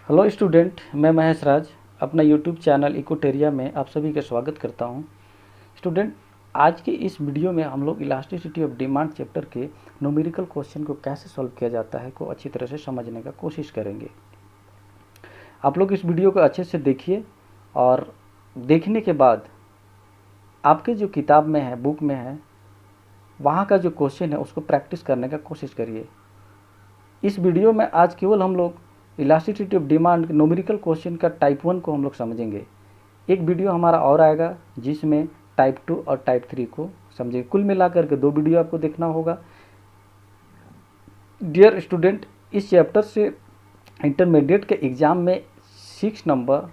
Hello student, मैं महेश राज अपना YouTube channel इकोटेरिया में आप सभी का स्वागत करता हूं। स्टूडेंट, आज के इस वीडियो में हम लोग इलास्टिसिटी ऑफ डिमांड चैप्टर के न्यूमेरिकल क्वेश्चन को कैसे सॉल्व किया जाता है को अच्छी तरह से समझने का कोशिश करेंगे। आप लोग इस वीडियो को अच्छे से देखिए और देखने के बाद आपके जो किताब में है, बुक में है, वहाँ का जो क्वेश्चन है उसको प्रैक्टिस करने का कोशिश करिए। इस वीडियो में आज केवल हम लोग elasticity of demand numerical question का टाइप 1 को हम लोग समझेंगे। एक वीडियो हमारा और आएगा जिसमें टाइप 2 और टाइप 3 को समझेंगे। कुल मिलाकर के 2 वीडियो आपको देखना होगा। डियर स्टूडेंट, इस चैप्टर से इंटरमीडिएट के एग्ज़ाम में 6 नंबर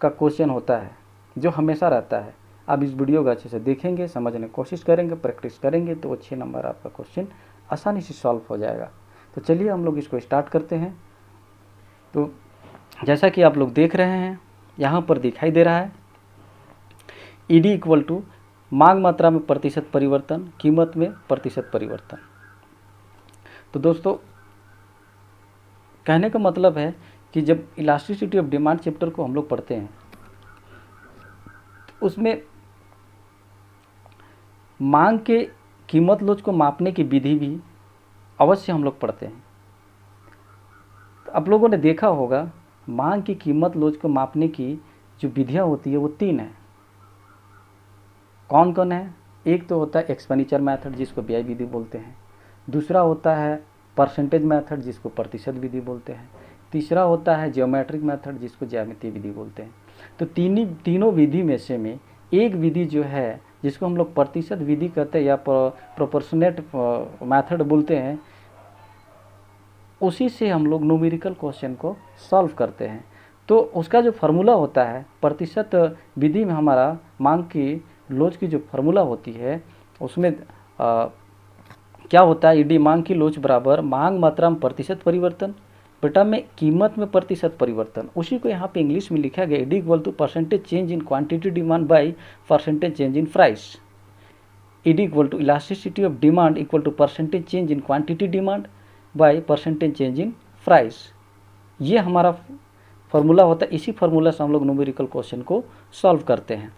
का क्वेश्चन होता है जो हमेशा रहता है। आप इस वीडियो को अच्छे से देखेंगे, समझने की कोशिश करेंगे, प्रैक्टिस करेंगे तो 6 नंबर आपका क्वेश्चन आसानी से सॉल्व हो जाएगा। तो चलिए हम लोग इसको स्टार्ट करते हैं। तो जैसा कि आप लोग देख रहे हैं, यहाँ पर दिखाई दे रहा है ईडी इक्वल टू मांग मात्रा में प्रतिशत परिवर्तन, कीमत में प्रतिशत परिवर्तन। तो दोस्तों, कहने का मतलब है कि जब इलास्टिसिटी ऑफ डिमांड चैप्टर को हम लोग पढ़ते हैं तो उसमें मांग के कीमत लोच को मापने की विधि भी अवश्य हम लोग पढ़ते हैं। आप लोगों ने देखा होगा मांग की कीमत लोच को मापने की जो विधियाँ होती है वो 3 है। कौन कौन है? एक तो होता है एक्सपेंडिचर मेथड जिसको व्यय विधि बोलते हैं, दूसरा होता है परसेंटेज मेथड जिसको प्रतिशत विधि बोलते हैं, तीसरा होता है ज्योमेट्रिक मेथड जिसको ज्यामितीय विधि बोलते हैं। तो तीनों विधि में से में एक विधि जो है जिसको हम लोग प्रतिशत विधि कहते हैं या प्रोपोर्शनेट मेथड बोलते हैं, उसी से हम लोग न्यूमेरिकल क्वेश्चन को सॉल्व करते हैं। तो उसका जो फार्मूला होता है प्रतिशत विधि में, हमारा मांग की लोच की जो फार्मूला होती है उसमें क्या होता है, ईडी मांग की लोच बराबर मांग मात्रा में प्रतिशत परिवर्तन बेटा में कीमत में प्रतिशत परिवर्तन। उसी को यहाँ पे इंग्लिश में लिखा गया E D equal to percentage change in quantity demand by percentage change in price. E D equal to elasticity of demand equal to percentage change in quantity demand by percentage change in price. ये हमारा formula होता है। इसी formula से हम लोग numerical question को solve करते हैं।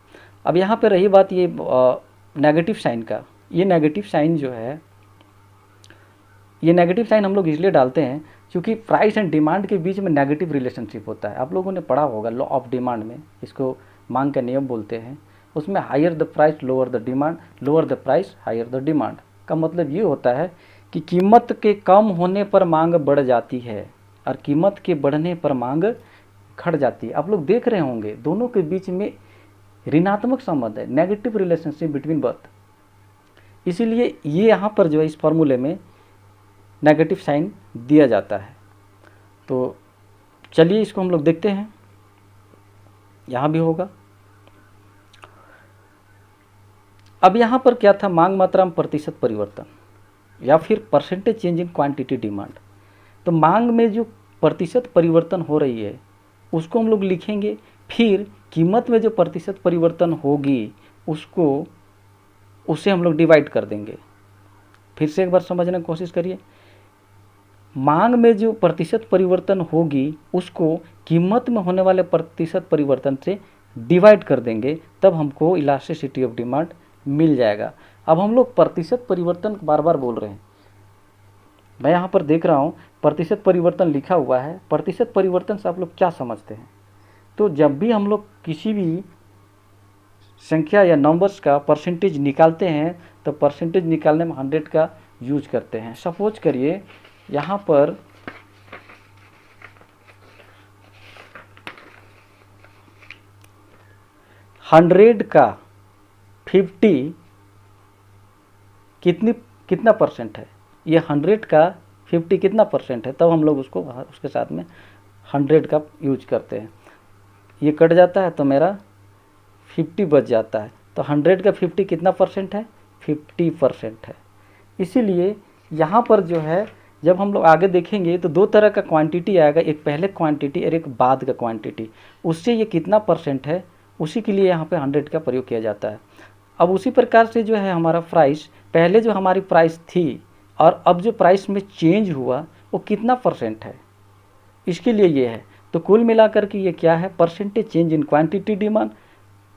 अब यहाँ पे रही बात ये नेगेटिव साइन का, ये नेगेटिव साइन जो है, ये नेगेटिव साइन हम लोग इसलिए डालते हैं क्योंकि प्राइस एंड डिमांड के बीच में नेगेटिव रिलेशनशिप होता है। आप लोगों ने पढ़ा होगा लॉ ऑफ डिमांड में, इसको मांग का नियम बोलते हैं। उसमें higher the price lower the demand, lower the price higher the demand का मतलब ये होता है कि कीमत के कम होने पर मांग बढ़ जाती है और कीमत के बढ़ने पर मांग घट जाती है। आप लोग देख रहे होंगे दोनों के बीच में ऋणात्मक संबंध है, नेगेटिव रिलेशनशिप बिटवीन बोथ। इसीलिए ये यहाँ पर जो है इस फॉर्मूले में नेगेटिव साइन दिया जाता है। तो चलिए इसको हम लोग देखते हैं, यहाँ भी होगा। अब यहाँ पर क्या था, मांग मात्रा में प्रतिशत परिवर्तन या फिर percentage change in quantity demand. तो मांग में जो प्रतिशत परिवर्तन हो रही है उसको हम लोग लिखेंगे, फिर कीमत में जो प्रतिशत परिवर्तन होगी उससे हम लोग डिवाइड कर देंगे। फिर से एक बार समझने की कोशिश करिए, मांग में जो प्रतिशत परिवर्तन होगी उसको कीमत में होने वाले प्रतिशत परिवर्तन से डिवाइड कर देंगे, तब हमको इलास्टिसिटी ऑफ डिमांड मिल जाएगा। अब हम लोग प्रतिशत परिवर्तन बार बार बोल रहे हैं, मैं यहाँ पर देख रहा हूँ प्रतिशत परिवर्तन लिखा हुआ है। प्रतिशत परिवर्तन से आप लोग क्या समझते हैं? तो जब भी हम लोग किसी भी संख्या या नंबर्स का परसेंटेज निकालते हैं तो परसेंटेज निकालने में 100 का यूज करते हैं। सपोज करिए यहाँ पर हंड्रेड का 50 कितना परसेंट है, ये 100 का 50 कितना परसेंट है, तब हम लोग उसको उसके साथ में 100 का यूज करते हैं। ये कट जाता है तो मेरा 50 बच जाता है। तो 100 का 50 कितना परसेंट है, 50% है। इसीलिए यहाँ पर जो है जब हम लोग आगे देखेंगे तो 2 तरह का क्वांटिटी आएगा, एक पहले क्वांटिटी और एक बाद का क्वांटिटी। उससे ये कितना परसेंट है उसी के लिए यहाँ पे 100 का प्रयोग किया जाता है। अब उसी प्रकार से जो है हमारा प्राइस, पहले जो हमारी प्राइस थी और अब जो प्राइस में चेंज हुआ वो कितना परसेंट है, इसके लिए ये है। तो कुल मिलाकर के ये क्या है, percentage change in quantity demand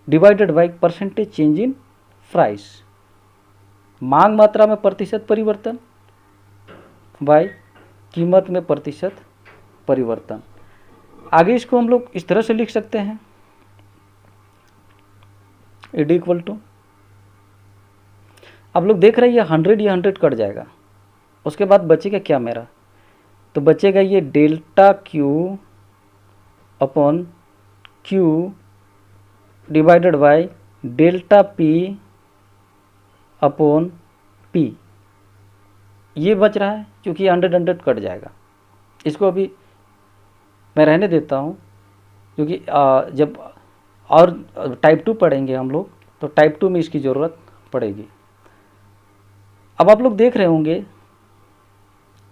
divided by percentage change in price, मांग मात्रा में प्रतिशत परिवर्तन बाई कीमत में प्रतिशत परिवर्तन। आगे इसको हम लोग इस तरह से लिख सकते हैं, एडी इक्वल टू, अब लोग देख रहे हैं ये 100 ये 100 कट जाएगा, उसके बाद बचेगा क्या मेरा, तो बचेगा ये delta Q upon Q divided by delta P upon P, ये बच रहा है क्योंकि 100 कट जाएगा। इसको अभी मैं रहने देता हूँ, क्योंकि जब और टाइप 2 पढ़ेंगे हम लोग तो टाइप 2 में इसकी ज़रूरत पड़ेगी। अब आप लोग देख रहे होंगे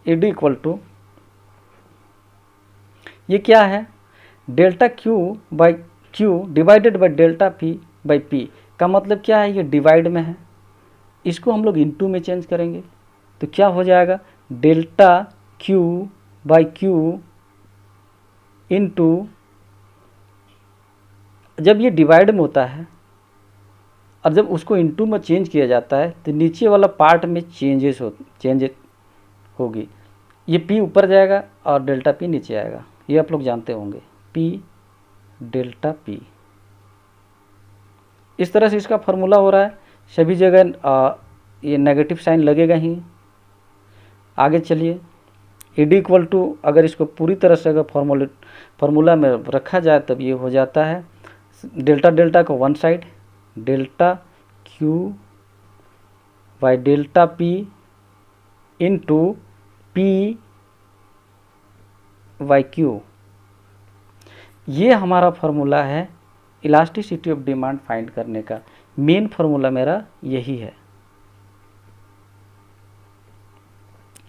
एडी इक्वल टू, ये क्या है, delta Q by Q divided by delta P by P, का मतलब क्या है, ये डिवाइड में है, इसको हम लोग इनटू में चेंज करेंगे तो क्या हो जाएगा, delta Q by Q into, जब ये डिवाइड में होता है और जब उसको इनटू में चेंज किया जाता है तो नीचे वाला पार्ट में चेंज होगी, ये पी ऊपर जाएगा और डेल्टा पी नीचे आएगा, ये आप लोग जानते होंगे, पी डेल्टा पी। इस तरह से इसका फॉर्मूला हो रहा है, सभी जगह ये नेगेटिव साइन लगेगा ही। आगे चलिए, एडी इक्वल टू, अगर इसको पूरी तरह से अगर फार्मूला में रखा जाए तब ये हो जाता है, डेल्टा डेल्टा को one side, delta Q by delta P into P by Q, ये हमारा फार्मूला है इलास्टिसिटी ऑफ डिमांड फाइंड करने का। मेन फार्मूला मेरा यही है,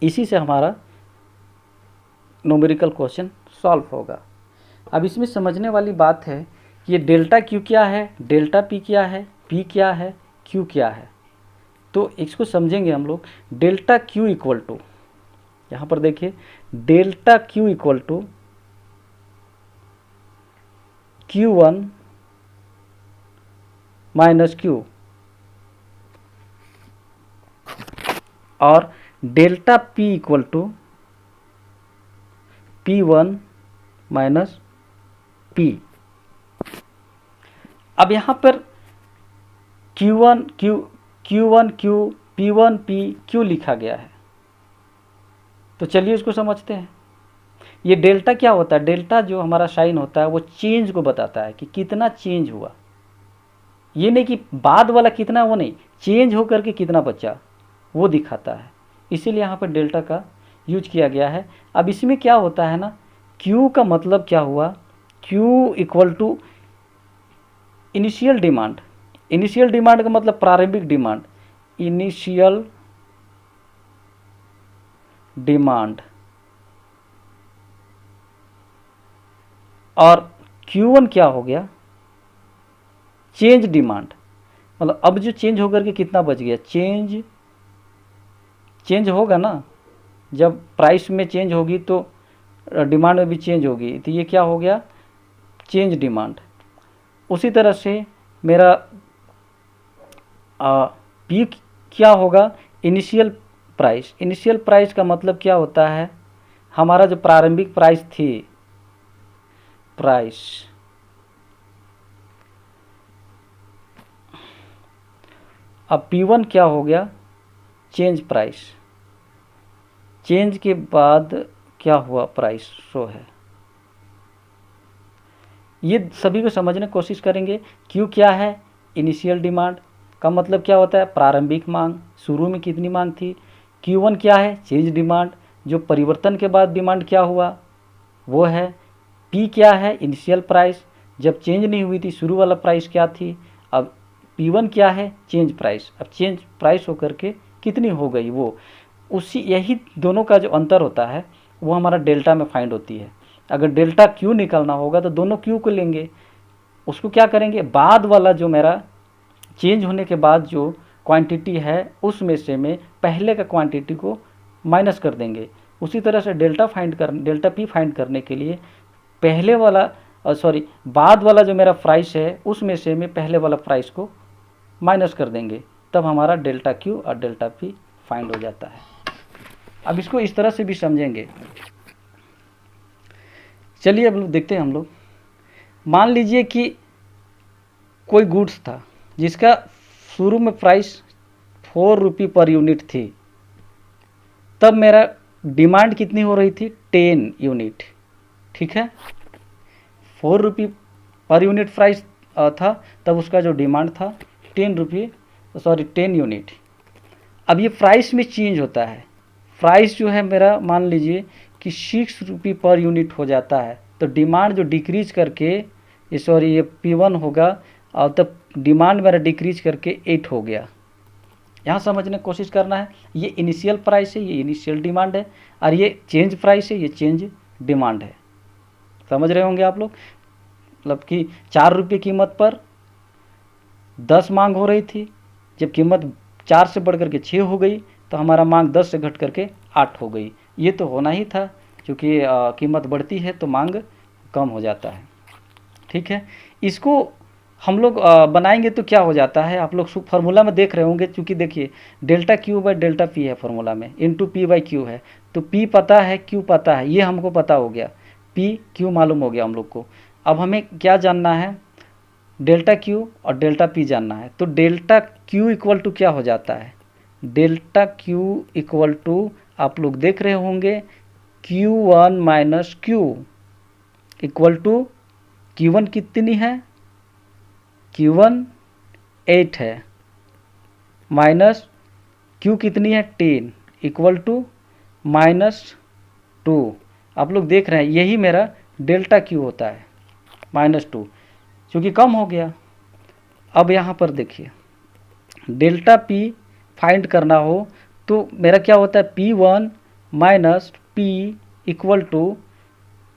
इसी से हमारा न्यूमेरिकल क्वेश्चन सॉल्व होगा। अब इसमें समझने वाली बात है कि ये डेल्टा क्यू क्या है, डेल्टा पी क्या है, पी क्या है, क्यू क्या है, तो इसको समझेंगे हम लोग। डेल्टा क्यू इक्वल टू, यहाँ पर देखिए delta Q equal to Q1 minus Q, और delta P equal to P1 minus P। अब यहाँ पर Q1 Q P1 P Q लिखा गया है, तो चलिए इसको समझते हैं। ये डेल्टा क्या होता है, डेल्टा जो हमारा साइन होता है वो चेंज को बताता है कि कितना चेंज हुआ, ये नहीं कि बाद वाला कितना, वो नहीं, चेंज होकर के कितना बचा वो दिखाता है, इसीलिए यहाँ पर डेल्टा का यूज किया गया है। अब इसमें क्या होता है ना, Q का मतलब क्या हुआ, Q equal to initial demand, initial demand का मतलब प्रारंभिक डिमांड, इनिशियल डिमांड, और Q1 क्या हो गया, चेंज डिमांड, मतलब अब जो चेंज होकर के कितना बच गया, चेंज होगा ना, जब प्राइस में चेंज होगी तो डिमांड में भी चेंज होगी, तो ये क्या हो गया, चेंज डिमांड। उसी तरह से मेरा पी क्या होगा, इनिशियल प्राइस, इनिशियल प्राइस का मतलब क्या होता है, हमारा जो प्रारंभिक प्राइस थी, प्राइस, अब P1 क्या हो गया, चेंज प्राइस, चेंज के बाद क्या हुआ, प्राइस शो है। ये सभी को समझने की कोशिश करेंगे। Q क्या है, इनिशियल डिमांड का मतलब क्या होता है, प्रारंभिक मांग, शुरू में कितनी मांग थी। Q1 क्या है, चेंज डिमांड, जो परिवर्तन के बाद डिमांड क्या हुआ वो है। P क्या है, इनिशियल प्राइस, जब चेंज नहीं हुई थी शुरू वाला प्राइस क्या थी। अब P1 क्या है, चेंज प्राइस, अब चेंज प्राइस होकर के कितनी हो गई वो, उसी यही दोनों का जो अंतर होता है वो हमारा डेल्टा में फाइंड होती है। अगर डेल्टा Q निकालना होगा तो दोनों Q को लेंगे, उसको क्या करेंगे, बाद वाला जो मेरा चेंज होने के बाद जो क्वांटिटी है उसमें से मैं पहले का क्वांटिटी को माइनस कर देंगे। उसी तरह से डेल्टा P फाइंड करने के लिए पहले वाला बाद वाला जो मेरा प्राइस है उसमें से मैं पहले वाला प्राइस को माइनस कर देंगे, तब हमारा डेल्टा क्यू और डेल्टा पी फाइंड हो जाता है। अब इसको इस तरह से भी समझेंगे। चलिए अब देखते हैं हम लोग। मान लीजिए कि कोई गुड्स था जिसका शुरू में प्राइस 4 रुपये पर यूनिट थी, तब मेरा डिमांड कितनी हो रही थी, 10 यूनिट। ठीक है, 4 रुपये पर यूनिट प्राइस था, तब उसका जो डिमांड था 10 यूनिट। अब ये प्राइस में चेंज होता है, प्राइस जो है मेरा मान लीजिए कि 6 रुपये पर यूनिट हो जाता है, तो डिमांड जो डिक्रीज करके ये P1 होगा, और तब डिमांड मेरा डिक्रीज करके 8 हो गया। यहाँ समझने की कोशिश करना है, ये इनिशियल प्राइस है, ये इनिशियल डिमांड है, और ये चेंज प्राइस है, ये चेंज डिमांड है। समझ रहे होंगे आप लोग। मतलब कि 4 रुपये कीमत पर 10 मांग हो रही थी, जब कीमत 4 से बढ़ करके 6 हो गई तो हमारा मांग 10 से घट करके 8 हो गई। ये तो होना ही था, क्योंकि कीमत बढ़ती है तो मांग कम हो जाता है। ठीक है, इसको हम लोग बनाएंगे तो क्या हो जाता है, आप लोग फार्मूला में देख रहे होंगे, क्योंकि देखिए delta Q by delta P है फार्मूला में, इंटू पी बाई क्यू है, तो पी पता है, क्यू पता है, ये हमको पता हो गया, पी क्यू मालूम हो गया हम लोग को। अब हमें क्या जानना है, डेल्टा क्यू और डेल्टा पी जानना है। तो डेल्टा क्यू इक्वल टू क्या हो जाता है, डेल्टा क्यू इक्वल टू आप लोग देख रहे होंगे Q1 minus Q equal to Q1 कितनी है, Q1 8 है, माइनस Q कितनी है 10 इक्वल टू -2। आप लोग देख रहे हैं यही मेरा डेल्टा Q होता है, -2, क्योंकि कम हो गया। अब यहाँ पर देखिए डेल्टा P फाइंड करना हो तो मेरा क्या होता है, P1 minus P equal to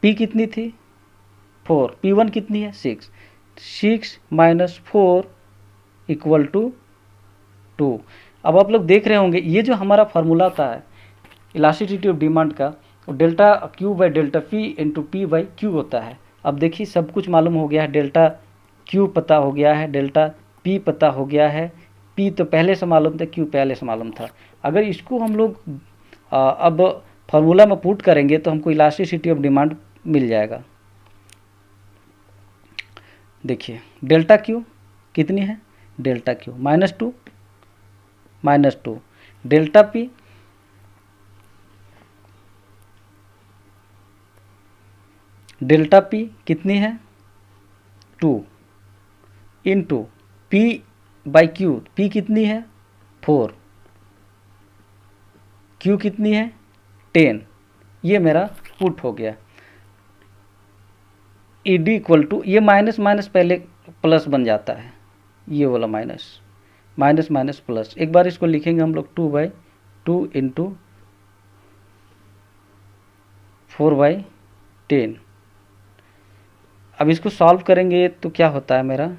P कितनी थी 4, P1 कितनी है 6 माइनस 4 इक्वल टू 2। अब आप लोग देख रहे होंगे ये जो हमारा फार्मूला होता है इलास्टिसिटी ऑफ डिमांड का, delta Q by delta P into P by Q होता है। अब देखिए सब कुछ मालूम हो गया है, डेल्टा क्यू पता हो गया है, डेल्टा पी पता हो गया है, पी तो पहले से मालूम था, क्यू पहले से मालूम था। अगर इसको हम लोग अब फार्मूला में पुट करेंगे तो हमको इलास्टिसिटी ऑफ डिमांड मिल जाएगा। देखिए डेल्टा क्यू कितनी है, डेल्टा क्यू -2 डेल्टा पी कितनी है 2 into P by Q, P कितनी है 4, क्यू कितनी है 10, ये मेरा पुट हो गया। ई डी इक्वल टू, ये माइनस माइनस पहले प्लस बन जाता है, ये वाला माइनस माइनस प्लस, एक बार इसको लिखेंगे हम लोग 2/2 इंटू 4/10। अब इसको सॉल्व करेंगे तो क्या होता है मेरा,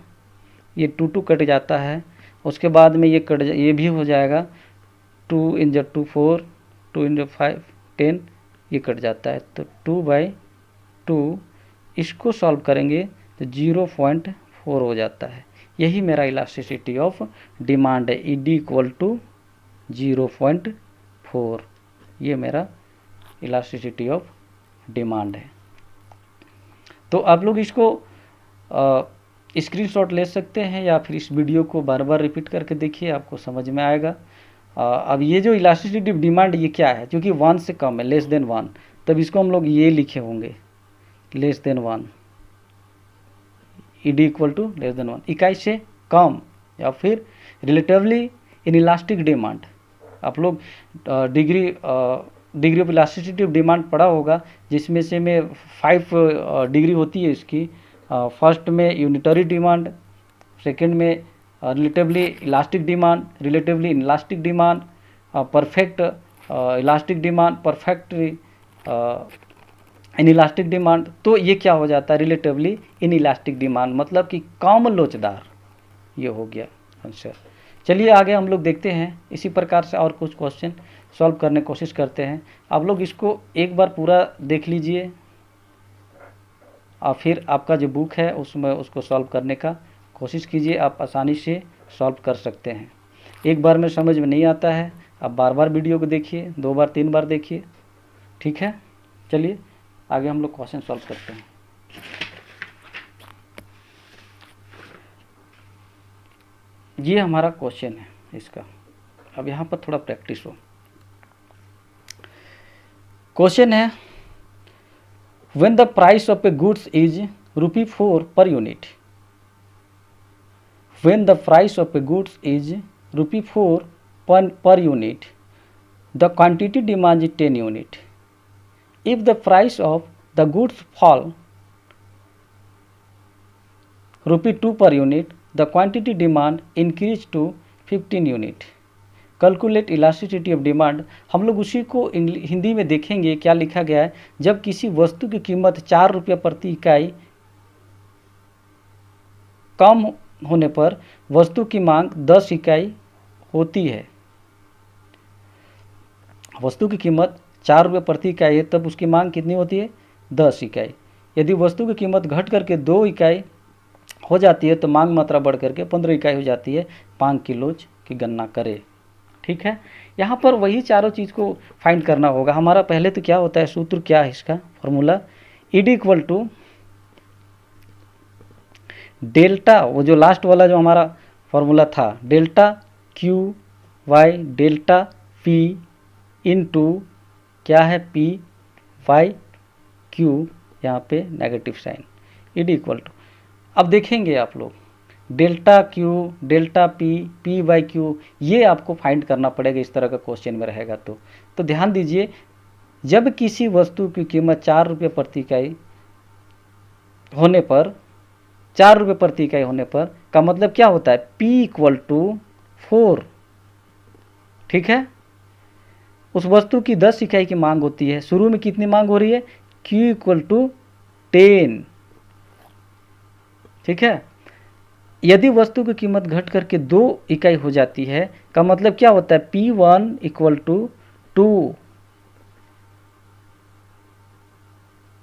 ये 2 कट जाता है, उसके बाद में ये भी हो जाएगा 2 × 2 4, 2 × 5 10, ये कट जाता है, तो 2/2 इसको सॉल्व करेंगे तो 0.4 हो जाता है। यही मेरा इलास्टिसिटी ऑफ डिमांड है, ई डी इक्वल टू 0.4, ये मेरा इलास्टिसिटी ऑफ डिमांड है। तो आप लोग इसको स्क्रीनशॉट ले सकते हैं या फिर इस वीडियो को बार बार रिपीट करके देखिए, आपको समझ में आएगा। अब ये जो इलास्टिसिटी ऑफ डिमांड ये क्या है, क्योंकि 1 से कम है, लेस देन 1, तब इसको हम लोग ये लिखे होंगे less than 1, E D equal to less than 1, इकाई से कम या फिर रिलेटिवली इनइलास्टिक डिमांड। आप लोग degree of elasticity of demand पढ़ा होगा, जिसमें से में 5 डिग्री होती है इसकी। फर्स्ट में यूनिटरी डिमांड, सेकंड में relatively elastic demand, relatively inelastic demand, perfect elastic demand, perfect inelastic demand. तो ये क्या हो जाता है, रिलेटिवली इनइलास्टिक डिमांड, मतलब कि कम लोचदार, ये हो गया आंसर। चलिए आगे हम लोग देखते हैं, इसी प्रकार से और कुछ क्वेश्चन सॉल्व करने की कोशिश करते हैं। आप लोग इसको एक बार पूरा देख लीजिए। और फिर आपका जो बुक है उसमें उसको सॉल्व करने का कोशिश कीजिए, आप आसानी से सॉल्व कर सकते हैं। एक बार में समझ में नहीं आता है, आप बार बार वीडियो को देखिए, 2 बार 3 बार देखिए, ठीक है। चलिए आगे हम लोग क्वेश्चन सॉल्व करते हैं। ये हमारा क्वेश्चन है इसका, अब यहाँ पर थोड़ा प्रैक्टिस हो। क्वेश्चन है when the price of a goods is ₹4 per unit, when the price of a goods is ₹4 per unit, the quantity demand is 10 unit. If the price of the goods fall ₹2 per unit, the quantity demand increase to 15 unit. Calculate elasticity of demand. हम लोग उसी को हिंदी में देखेंगे क्या लिखा गया है। जब किसी वस्तु की कीमत 4 रुपये प्रति इकाई कम होने पर वस्तु की मांग 10 इकाई होती है। वस्तु की कीमत 4 रुपये प्रति इकाई है, तब उसकी मांग कितनी होती है? 10 इकाई। यदि वस्तु की कीमत घट करके 2 इकाई हो जाती है तो मांग मात्रा बढ़ करके 15 इकाई हो जाती है। मांग की लोच की गणना करें, ठीक है। यहाँ पर वही चारों चीज़ को फाइंड करना होगा। हमारा पहले तो क्या होता है, सूत्र क्या है इसका, formula E D equal to delta, वो जो लास्ट वाला जो हमारा फॉर्मूला था, delta Q by delta P into क्या है, पी वाई क्यू, यहाँ पे negative sign, E D equal to. अब देखेंगे आप लोग delta Q delta P P by Q, ये आपको फाइंड करना पड़ेगा इस तरह का क्वेश्चन में रहेगा। तो ध्यान दीजिए, जब किसी वस्तु की कीमत 4 रुपये प्रति इकाई होने पर, 4 रुपये प्रति इकाई होने पर का मतलब क्या होता है, P इक्वल टू 4, ठीक है। उस वस्तु की 10 इकाई की मांग होती है। शुरू में कितनी मांग हो रही है, Q इक्वल टू 10, ठीक है। यदि वस्तु की कीमत घट करके 2 इकाई हो जाती है का मतलब क्या होता है, P1 इक्वल टू 2,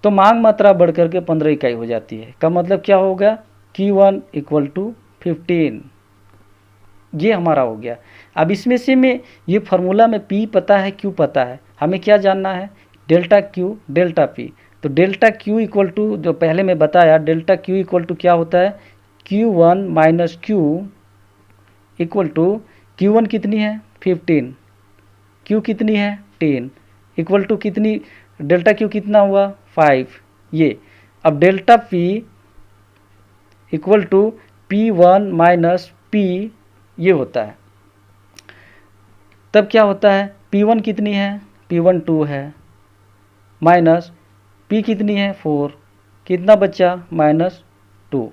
तो मांग मात्रा बढ़ करके 15 इकाई हो जाती है। का मतलब क्या होगा, Q1 इक्वल टू 15, ये हमारा हो गया। अब इसमें से में ये फार्मूला में P पता है, Q पता है, हमें क्या जानना है, डेल्टा Q डेल्टा P। तो डेल्टा Q इक्वल टू, जो पहले मैं बताया, डेल्टा Q इक्वल टू क्या होता है, Q1 minus Q equal to, Q1 कितनी है 15, Q कितनी है 10, इक्वल टू कितनी, डेल्टा Q कितना हुआ 5, ये। अब delta P equal to P1 minus P, ये होता है। तब क्या होता है, P1 कितनी है, P1 2 है, माइनस P कितनी है 4, कितना बच्चा -2।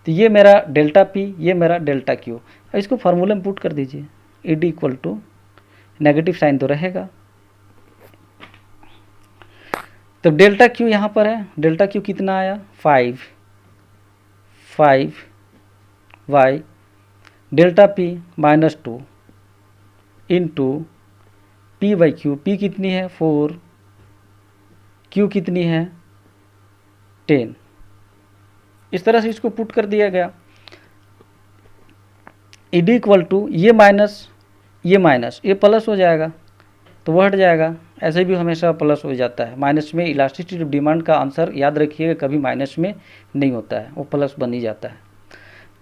तो ये मेरा डेल्टा P, ये मेरा डेल्टा Q। इसको फार्मूले में पुट कर दीजिए, ED equal to, negative sign तो रहेगा। तो डेल्टा Q यहाँ पर है, डेल्टा Q कितना आया 5 y, delta P -2 into P by Q, P कितनी है 4, Q कितनी है 10। इस तरह से इसको पुट कर दिया गया। ED इक्वल टू, ये माइनस ये प्लस हो जाएगा तो वो हट जाएगा, ऐसे भी हमेशा प्लस हो जाता है। माइनस में इलास्टिसिटी ऑफ डिमांड का आंसर याद रखिएगा, कभी माइनस में नहीं होता है, वो प्लस बन ही जाता है।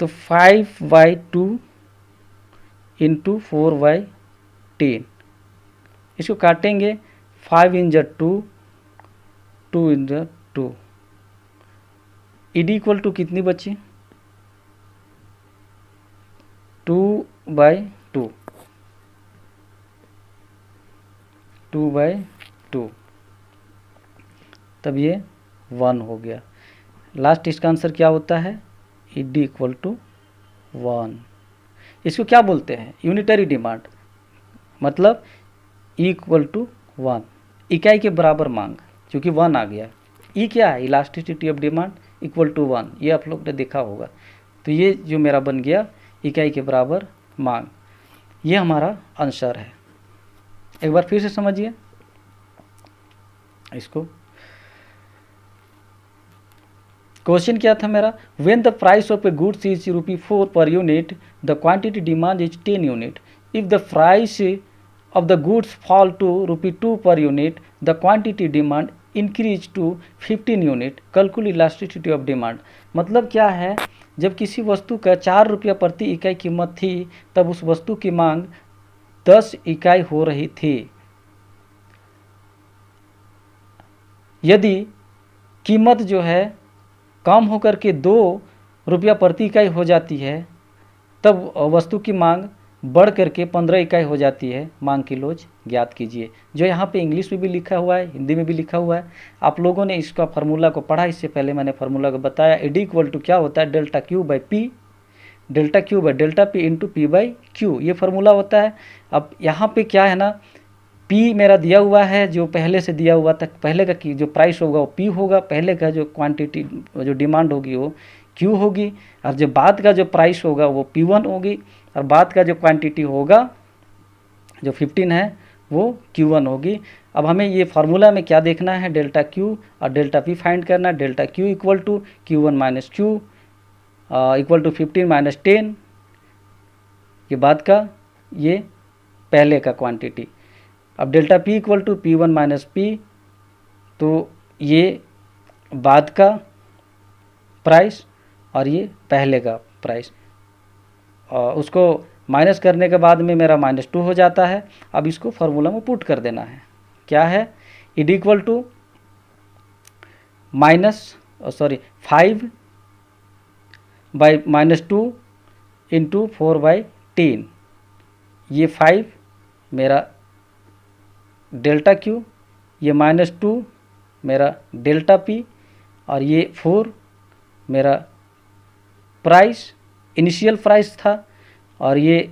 तो 5/2 इंटू 4/10, इसको काटेंगे, 5 × 2, 2 × 2, ED इक्वल टू कितनी बची 2/2, 2/2, तब ये 1 हो गया। लास्ट इसका आंसर क्या होता है, ED इक्वल टू 1। इसको क्या बोलते हैं, यूनिटरी डिमांड, मतलब E इक्वल टू 1, इकाई के बराबर मांग, क्योंकि 1 आ गया। E क्या है, elasticity of demand equal to 1, ये आप लोग ने देखा होगा। तो ये जो मेरा बन गया इकाई के बराबर मांग, ये हमारा आंसर है। एक बार फिर से समझिए इसको। क्वेश्चन क्या था मेरा, when the price of a goods is ₹4 पर unit the quantity demand is 10 unit, if the price of the goods fall to ₹2 per unit, the quantity demand increase to 15 unit, calculate elasticity of demand. मतलब क्या है, जब किसी वस्तु का ₹4 प्रति इकाई कीमत थी तब उस वस्तु की मांग 10 इकाई हो रही थी। यदि कीमत जो है कम होकर के ₹2 प्रति इकाई हो जाती है तब वस्तु की मांग बढ़ करके 15 इकाई हो जाती है। मांग की लोच ज्ञात कीजिए। जो यहाँ पे इंग्लिश में भी लिखा हुआ है, हिंदी में भी लिखा हुआ है। आप लोगों ने इसका फार्मूला को पढ़ा, इससे पहले मैंने फार्मूला को बताया। एडी इक्वल टू क्या होता है, delta Q by P, delta Q by delta P into P by Q, ये फार्मूला होता है। अब यहाँ पे क्या है ना, पी मेरा दिया हुआ है, जो पहले से दिया हुआ था, पहले का जो प्राइस होगा वो पी होगा, पहले का जो क्वांटिटी जो डिमांड होगी वो क्यू होगी, और जो बाद का जो प्राइस होगा वो P1 होगी, और बाद का जो क्वांटिटी होगा जो 15 है वो Q1 होगी। अब हमें ये फार्मूला में क्या देखना है, डेल्टा Q और डेल्टा P फाइंड करना है। Delta Q equal to Q1 minus Q equal to 15 minus 10, ये बाद का, ये पहले का क्वांटिटी। अब delta P equal to P1 minus P, तो ये बाद का प्राइस और ये पहले का प्राइस, और उसको माइनस करने के बाद में मेरा -2 हो जाता है। अब इसको फार्मूला में पुट कर देना है। क्या है, E D equal to 5 by -2 into 4/10, ये 5 मेरा डेल्टा Q, ये -2 मेरा डेल्टा P, और ये 4 मेरा प्राइस, इनिशियल प्राइस था, और ये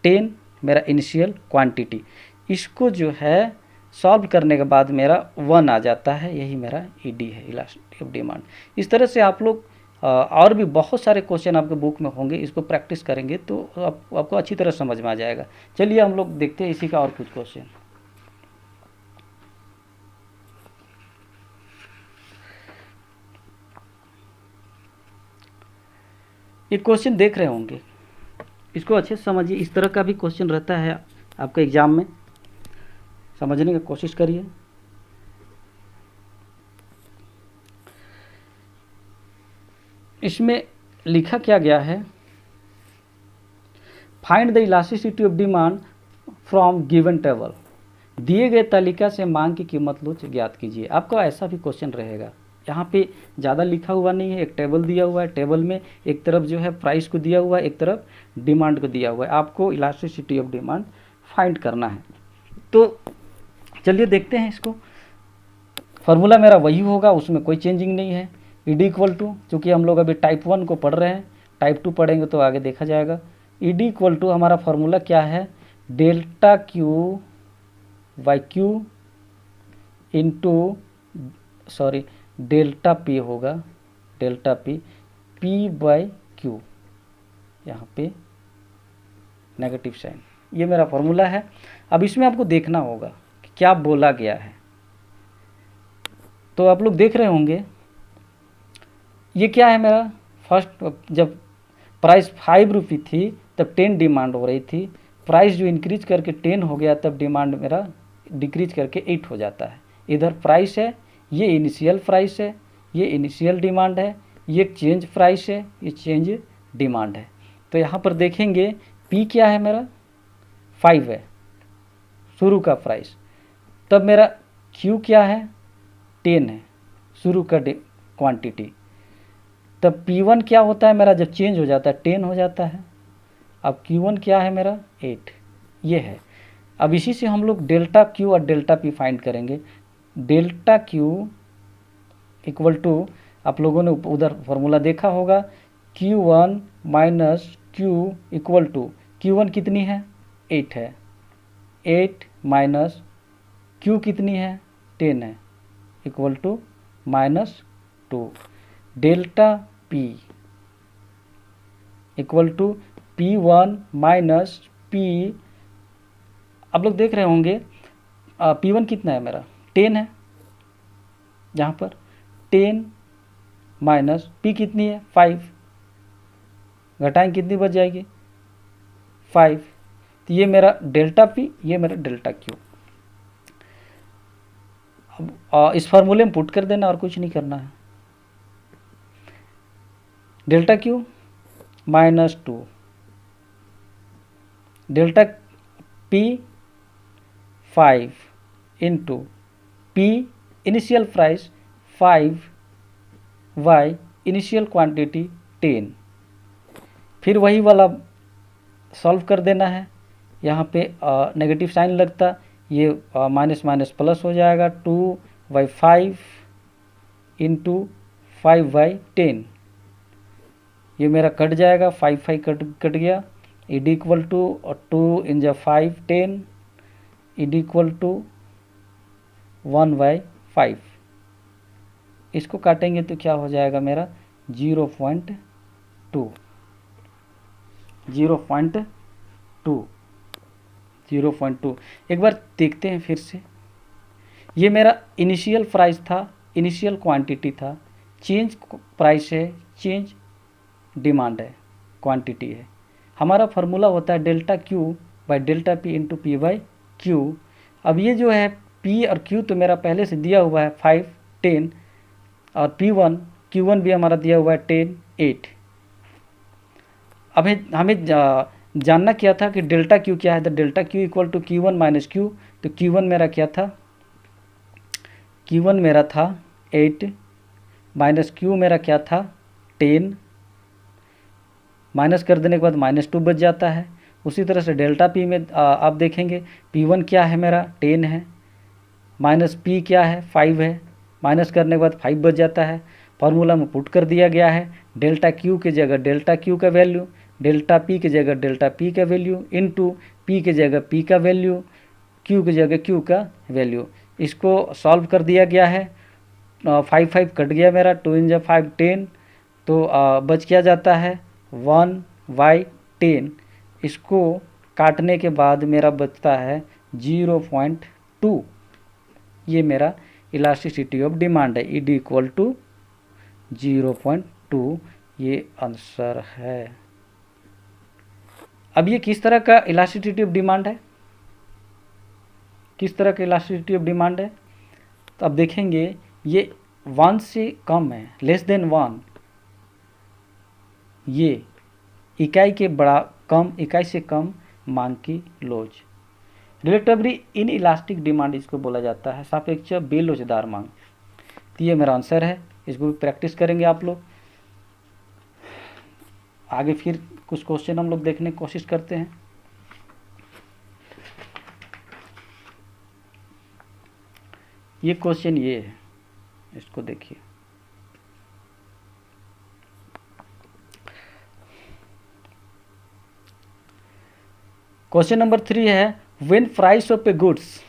10 मेरा इनिशियल क्वांटिटी। इसको जो है सॉल्व करने के बाद मेरा 1 आ जाता है, यही मेरा ईडी है, इलास्टिसिटी ऑफ डिमांड। इस तरह से आप लोग और भी बहुत सारे क्वेश्चन आपके बुक में होंगे, इसको प्रैक्टिस करेंगे तो आपको अच्छी तरह समझ में आ जाएगा। चलिए हम लोग देखते हैं इसी का और कुछ क्वेश्चन। ये क्वेश्चन देख रहे होंगे, इसको अच्छे से समझिए। इस तरह का भी क्वेश्चन रहता है आपका एग्जाम में, समझने की कोशिश करिए। इसमें लिखा क्या गया है, find the elasticity of demand from given table, दिए गए तालिका से मांग की कीमत लोच ज्ञात कीजिए। आपका ऐसा भी क्वेश्चन रहेगा, यहाँ पे ज़्यादा लिखा हुआ नहीं है, एक टेबल दिया हुआ है, टेबल में एक तरफ जो है प्राइस को दिया हुआ है, एक तरफ डिमांड को दिया हुआ है, आपको इलास्टिसिटी ऑफ डिमांड फाइंड करना है। तो चलिए देखते हैं इसको। फार्मूला मेरा वही होगा, उसमें कोई चेंजिंग नहीं है। ईडी इक्वल टू, चूँकि हम लोग अभी टाइप 1 को पढ़ रहे हैं, टाइप 2 पढ़ेंगे तो आगे देखा जाएगा। ईडी इक्वल टू हमारा फार्मूला क्या है, delta Q by Q into delta P होगा, डेल्टा P बाई Q, यहाँ पे नेगेटिव साइन, ये मेरा फार्मूला है। अब इसमें आपको देखना होगा कि क्या बोला गया है। तो आप लोग देख रहे होंगे ये क्या है मेरा, फर्स्ट जब प्राइस ₹5 थी तब 10 डिमांड हो रही थी, प्राइस जो इंक्रीज करके 10 हो गया तब डिमांड मेरा डिक्रीज करके 8 हो जाता है। इधर प्राइस है, ये इनिशियल प्राइस है, ये इनिशियल डिमांड है, ये चेंज प्राइस है, ये चेंज डिमांड है। तो यहाँ पर देखेंगे P क्या है मेरा 5 है, शुरू का प्राइस, तब मेरा Q क्या है 10 है, शुरू का क्वांटिटी, तब P1 क्या होता है मेरा, जब चेंज हो जाता है 10 हो जाता है। अब Q1 क्या है मेरा 8, ये है। अब इसी से हम लोग डेल्टा Q और डेल्टा P फाइंड करेंगे। डेल्टा Q इक्वल टू, आप लोगों ने उधर फॉर्मूला देखा होगा, Q1 minus Q equal to, Q1 कितनी है 8 है, 8 माइनस Q कितनी है 10 है, equal to -2। Delta P equal to P1 minus P, आप लोग देख रहे होंगे P1 कितना है मेरा 10 है, यहाँ पर 10 माइनस पी कितनी है 5, घटाएं कितनी बच जाएगी 5। तो ये मेरा डेल्टा पी, ये मेरा डेल्टा क्यू। अब इस फार्मूले में पुट कर देना और कुछ नहीं करना है। Delta Q -2, delta P 5 into P initial price 5, by initial quantity 10। फिर वही वाला सॉल्व कर देना है। यहाँ पे नेगेटिव साइन लगता, ये माइनस माइनस प्लस हो जाएगा, 2/5 इंटू 5/10। ये मेरा कट जाएगा, 5 कट गया। E D equal to 2 × 5 10, E D equal to 1/5। इसको काटेंगे तो क्या हो जाएगा मेरा 0.2, 0.2। एक बार देखते हैं फिर से। ये मेरा इनिशियल प्राइस था, इनिशियल क्वांटिटी था, चेंज प्राइस है, चेंज डिमांड है, क्वांटिटी है। हमारा फार्मूला होता है delta Q by delta P into P by Q. अब ये जो है पी और क्यू तो मेरा पहले से दिया हुआ है 5, 10, और P1 Q1 भी हमारा दिया हुआ है 10, 8। अब हमें जानना क्या था कि डेल्टा क्यू क्या है। तो delta Q equal to Q1 minus Q. तो Q1 मेरा क्या था, Q1 मेरा था 8 माइनस क्यू मेरा क्या था 10, माइनस कर देने के बाद -2 बच जाता है। उसी तरह से डेल्टा पी में आप देखेंगे P1 क्या है मेरा 10 है, माइनस पी क्या है 5 है, माइनस करने के बाद 5 बच जाता है। फार्मूला में पुट कर दिया गया है, डेल्टा क्यू की जगह डेल्टा क्यू का वैल्यू, डेल्टा पी की जगह डेल्टा पी का वैल्यू, इंटू पी की जगह पी का वैल्यू, क्यू की जगह क्यू का वैल्यू। इसको सॉल्व कर दिया गया है। 5 कट गया मेरा, 2 × 5 10। तो बच क्या जाता है 1/10। इसको काटने के बाद मेरा बचता है 0.2। ये मेरा इलास्टिसिटी ऑफ डिमांड है, इड इक्वल टू 0.2। ये आंसर है। अब ये किस तरह का इलास्टिसिटी ऑफ डिमांड है, किस तरह का इलास्टिसिटी ऑफ डिमांड है? तो अब देखेंगे ये 1 से कम है, लेस देन 1। ये इकाई के बड़ा कम, इकाई से कम मांग की लोच। रिलेटिवली इन इलास्टिक डिमांड इसको बोला जाता है, सापेक्ष बेलोचदार मांग। तो ये मेरा आंसर है। इसको भी प्रैक्टिस करेंगे आप लोग। आगे फिर कुछ क्वेश्चन हम लोग देखने की कोशिश करते हैं। ये क्वेश्चन ये है, इसको देखिए। क्वेश्चन नंबर 3 है, when price of a goods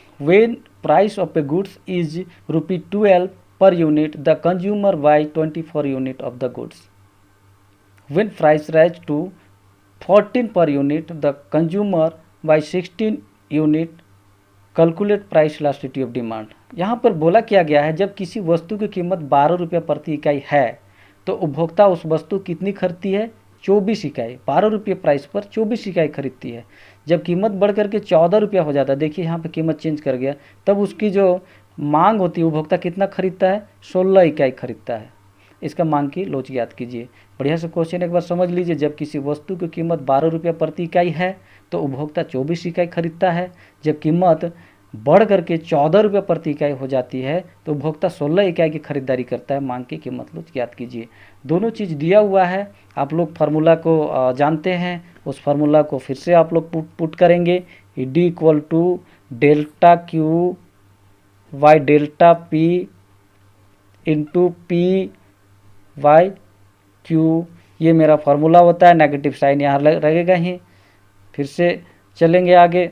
is ₹12 per unit, the consumer buy 24 unit of the goods. When price rise to 14 per unit, the consumer buy 16 unit. Calculate price elasticity of demand. यहाँ पर बोला क्या गया है, जब किसी वस्तु की कीमत 12 रुपये प्रति इकाई है तो उपभोक्ता उस वस्तु कितनी खरीदती है 24 इकाई। 12 रुपये प्राइस पर 24 इकाई खरीदती है। जब कीमत बढ़ करके 14 रुपया हो जाता है, देखिए यहाँ पे कीमत चेंज कर गया, तब उसकी जो मांग होती है उपभोक्ता कितना खरीदता है 16 इकाई खरीदता है। इसका मांग की लोच याद कीजिए। बढ़िया से क्वेश्चन एक बार समझ लीजिए। जब किसी वस्तु की कीमत 12 रुपया प्रति इकाई है तो उपभोक्ता 24 इकाई खरीदता है। जब कीमत बढ़ करके 14 रुपये प्रति इकाई हो जाती है तो उपभोक्ता 16 इकाई की खरीदारी करता है। मांग की कीमत लोच याद कीजिए। दोनों चीज़ दिया हुआ है, आप लोग फार्मूला को जानते हैं। उस फार्मूला को फिर से आप लोग पुट करेंगे, E D equal to delta Q by delta P into P by Q. ये मेरा फार्मूला होता है। नेगेटिव साइन यहाँ लगेगा ही। फिर से चलेंगे आगे।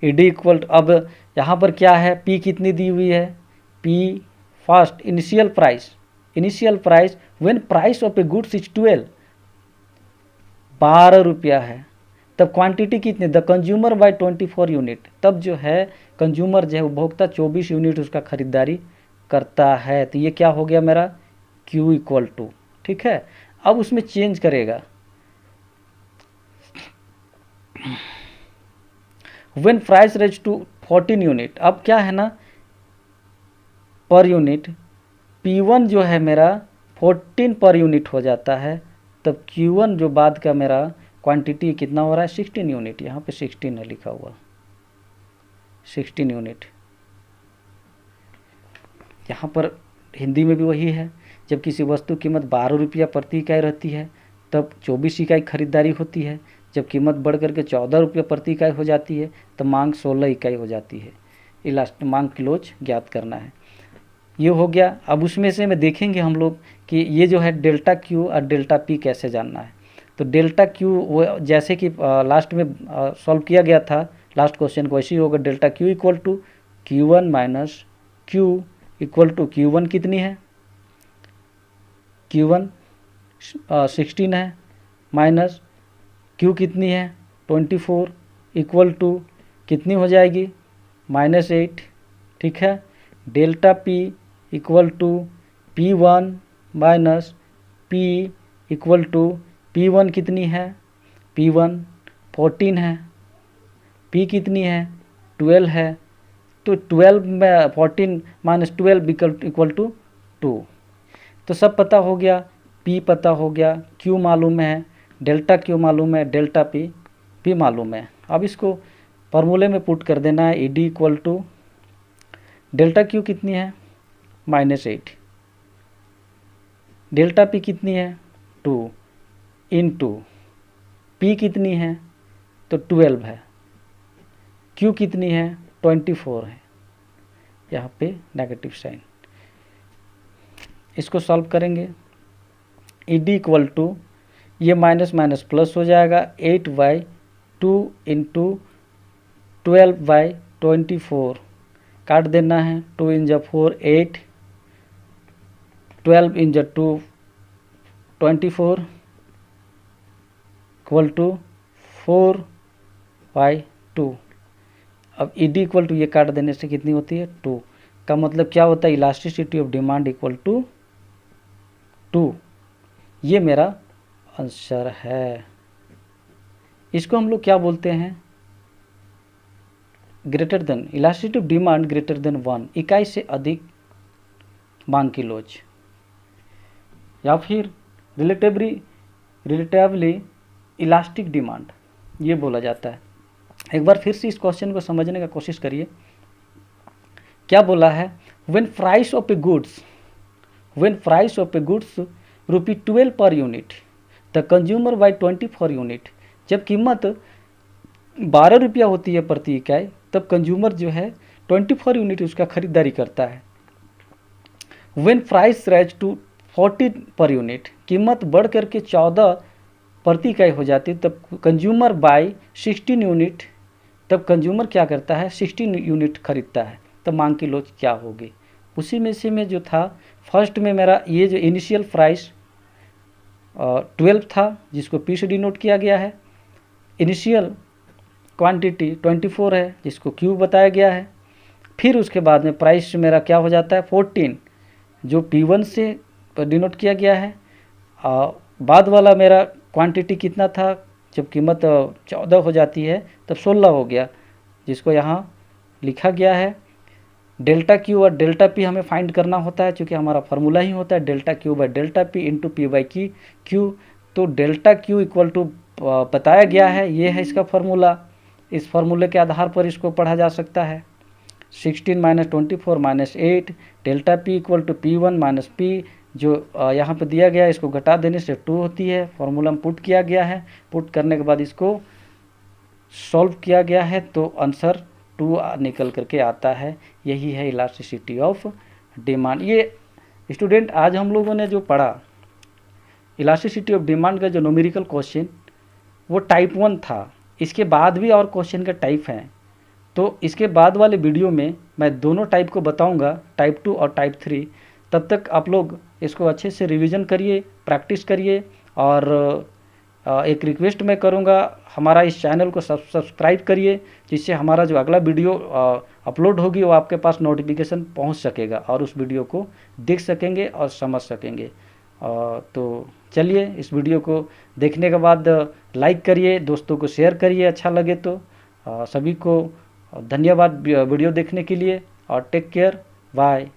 इड इक्वल, अब यहाँ पर क्या है, पी कितनी दी हुई है, P first initial price when price of a goods is 12 रुपया है, तब क्वांटिटी कितनी, द कंज्यूमर बाय 24 यूनिट, तब जो है कंज्यूमर जो है उपभोक्ता 24 यूनिट उसका खरीदारी करता है। तो ये क्या हो गया मेरा Q इक्वल टू, ठीक है। अब उसमें चेंज करेगा, when price raise to 14 unit. अब क्या है ना, पर यूनिट P1 जो है मेरा 14 पर यूनिट हो जाता है, तब Q1 जो बाद का मेरा क्वांटिटी कितना हो रहा है 16 यूनिट। यहाँ पे 16 है लिखा हुआ, 16 यूनिट। यहाँ पर हिंदी में भी वही है, जब किसी वस्तु कीमत 12 रुपया प्रति इकाई रहती है तब 24 इकाई खरीदारी होती है। जब कीमत बढ़ करके 14 रुपये प्रति इकाई हो जाती है तब मांग 16 इकाई हो जाती है। इलास्टिक मांग क्लोज ज्ञात करना है, ये हो गया। अब उसमें से में देखेंगे हम लोग कि ये जो है डेल्टा Q और डेल्टा P कैसे जानना है। तो डेल्टा Q वो जैसे कि लास्ट में सॉल्व किया गया था लास्ट क्वेश्चन को, वैसे ही होगा। Delta Q equal to Q1 minus Q equal to Q1 कितनी है, Q1 16 है, माइनस Q कितनी है 24 इक्वल टू कितनी हो जाएगी -8, ठीक है। Delta P equal to P1 minus P equal to P1 कितनी है, P1 14 है, P कितनी है 12 है। तो 12 में 14 माइनस 12 इक्वल टू 2। तो सब पता हो गया, P पता हो गया, Q मालूम है, डेल्टा Q मालूम है, डेल्टा P मालूम है। अब इसको फार्मूले में पुट कर देना है। ED equal to delta Q कितनी है -8, डेल्टा P कितनी है 2 इंटू P कितनी है तो 12 है, Q कितनी है 24 है, यहाँ पे नेगेटिव साइन। इसको सॉल्व करेंगे। ED इक्वल टू ये माइनस माइनस प्लस हो जाएगा, 8/2 इंटू 12/24 काट देना है, 2 × 4 8, 12 × 2 24 इक्वल टू 4/2। अब ED इक्वल टू ये काट देने से कितनी होती है 2, का मतलब क्या होता है elasticity of demand equal to 2। ये मेरा आंसर है। इसको हम लोग क्या बोलते हैं, greater than elasticity of demand greater than 1, इकाई से अधिक मांग की लोच, या फिर रिलेटिवली इलास्टिक डिमांड ये बोला जाता है। एक बार फिर से इस क्वेश्चन को समझने का कोशिश करिए। क्या बोला है, when price of a goods ₹12 per unit the consumer buy 24 unit. जब कीमत 12 रुपया होती है प्रति इकाई तब कंज्यूमर जो है 24 यूनिट उसका खरीदारी करता है। When price rise to 14 per unit, कीमत बढ़ करके 14 प्रति इकाई हो जाती है तब कंज्यूमर बाय 16 यूनिट, तब कंज्यूमर क्या करता है 16 यूनिट खरीदता है। तब मांग की लोच क्या होगी, उसी में से में जो था फर्स्ट में मेरा ये जो इनिशियल प्राइस 12 था जिसको P से डिनोट किया गया है, इनिशियल क्वांटिटी 24 है जिसको Q बताया गया है, फिर उसके बाद में प्राइस मेरा क्या हो जाता है 14 जो P1 से डिनोट किया गया है। बाद वाला मेरा क्वांटिटी कितना था, जब कीमत 14 हो जाती है तब 16 हो गया जिसको यहाँ लिखा गया है। डेल्टा Q और डेल्टा P हमें फाइंड करना होता है क्योंकि हमारा फार्मूला ही होता है delta Q by delta P into P by Q। तो डेल्टा Q इक्वल टू बताया गया है, ये है इसका फार्मूला। इस फार्मूले के आधार पर इसको पढ़ा जा सकता है। 16 minus 24 minus 8 delta P equal to P1 minus P जो यहाँ पे दिया गया है इसको घटा देने से 2 होती है। फार्मूला में पुट किया गया है, पुट करने के बाद इसको सॉल्व किया गया है तो आंसर 2 निकल करके आता है। यही है इलास्टिसिटी ऑफ डिमांड। ये स्टूडेंट आज हम लोगों ने जो पढ़ा इलास्टिसिटी ऑफ डिमांड का जो न्यूमेरिकल क्वेश्चन वो टाइप 1 था। इसके बाद भी और क्वेश्चन का टाइप हैं, तो इसके बाद वाले वीडियो में मैं दोनों टाइप को बताऊंगा, टाइप 2 और टाइप 3। तब तक आप लोग इसको अच्छे से रिवीजन करिए, प्रैक्टिस करिए और एक रिक्वेस्ट मैं करूंगा, हमारा इस चैनल को सब्सक्राइब करिए, जिससे हमारा जो अगला वीडियो अपलोड होगी वो आपके पास नोटिफिकेशन पहुंच सकेगा और उस वीडियो को देख सकेंगे और समझ सकेंगे। तो चलिए, इस वीडियो को देखने के बाद लाइक करिए, दोस्तों को शेयर करिए अच्छा लगे तो। सभी को धन्यवाद वीडियो देखने के लिए, और टेक केयर, बाय।